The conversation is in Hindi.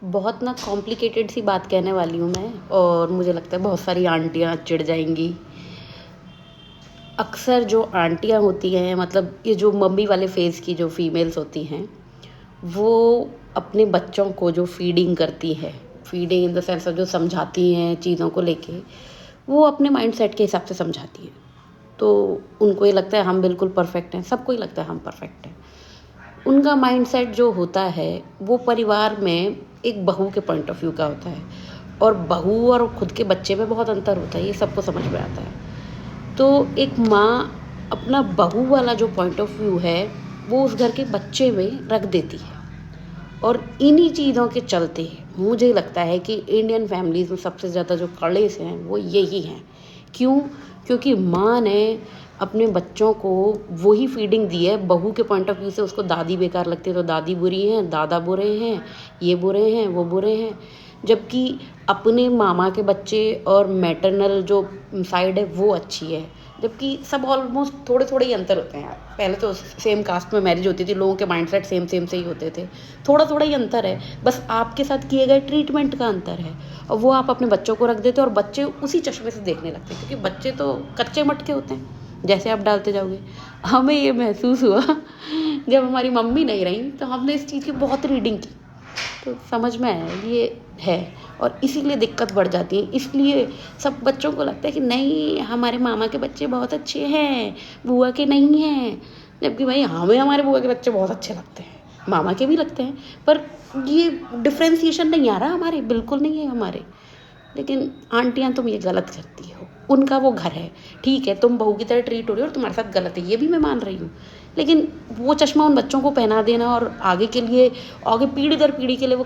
बहुत ना कॉम्प्लिकेटेड सी बात कहने वाली हूँ मैं और मुझे लगता है बहुत सारी आंटियाँ चिढ़ जाएँगी। अक्सर जो आंटियाँ होती हैं मतलब ये जो मम्मी वाले फ़ेज़ की जो फीमेल्स होती हैं, वो अपने बच्चों को जो फ़ीडिंग करती है, feeding in the sense of जो समझाती हैं चीज़ों को लेके, वो अपने माइंडसेट के हिसाब से समझाती हैं। तो उनको ये लगता है हम बिल्कुल परफ़ेक्ट हैं, सबको ही लगता है हम परफ़ेक्ट हैं। उनका माइंडसेट जो होता है, वो परिवार में एक बहू के पॉइंट ऑफ व्यू का होता है और बहू और खुद के बच्चे में बहुत अंतर होता है, ये सबको समझ में आता है। तो एक माँ अपना बहू वाला जो पॉइंट ऑफ व्यू है, वो उस घर के बच्चे में रख देती है और इन्हीं चीज़ों के चलते मुझे लगता है कि इंडियन फैमिलीज़ में सबसे ज़्यादा जो कलेश हैं, वो यही हैं। क्यों? क्योंकि माँ ने अपने बच्चों को वही फीडिंग दी है, बहू के पॉइंट ऑफ व्यू से उसको दादी बेकार लगती है तो दादी बुरी हैं, दादा बुरे हैं, ये बुरे हैं, वो बुरे हैं। जबकि अपने मामा के बच्चे और मैटरनल जो साइड है वो अच्छी है। जबकि सब ऑलमोस्ट थोड़े-थोड़े ही अंतर होते हैं यार। पहले तो सेम कास्ट में मैरिज होती थी, लोगों के माइंडसेट सेम-सेम से ही होते थे। थोड़ा-थोड़ा ही अंतर है, बस आपके साथ किए गए ट्रीटमेंट का अंतर है और वो आप अपने बच्चों को रख देते हो और बच्चे उसी चश्मे से देखने लगते हैं क्योंकि बच्चे तो कच्चे मटके होते हैं, जैसे आप डालते जाओगे। हमें ये महसूस हुआ जब हमारी मम्मी नहीं रहीं, तो हमने इस चीज़ की बहुत रीडिंग की। तो समझ में आया ये है और इसीलिए दिक्कत बढ़ जाती है। इसलिए सब बच्चों को लगता है कि नहीं हमारे मामा के बच्चे बहुत अच्छे हैं, बुआ के नहीं हैं। जबकि भाई हमें हमारे बुआ के बच्चे बहुत अच्छे लगते हैं, मामा के भी लगते हैं। पर ये डिफरेंशिएशन नहीं आ रहा हमारे, बिल्कुल नहीं है हमारे। लेकिन आंटियाँ तुम ये गलत करती हो, उनका वो घर है, ठीक है तुम बहू की तरह ट्रीट हो रही हो और तुम्हारे साथ गलत है, ये भी मैं मान रही हूँ। लेकिन वो चश्मा उन बच्चों को पहना देना और आगे के लिए आगे पीढ़ी दर पीढ़ी के लिए वो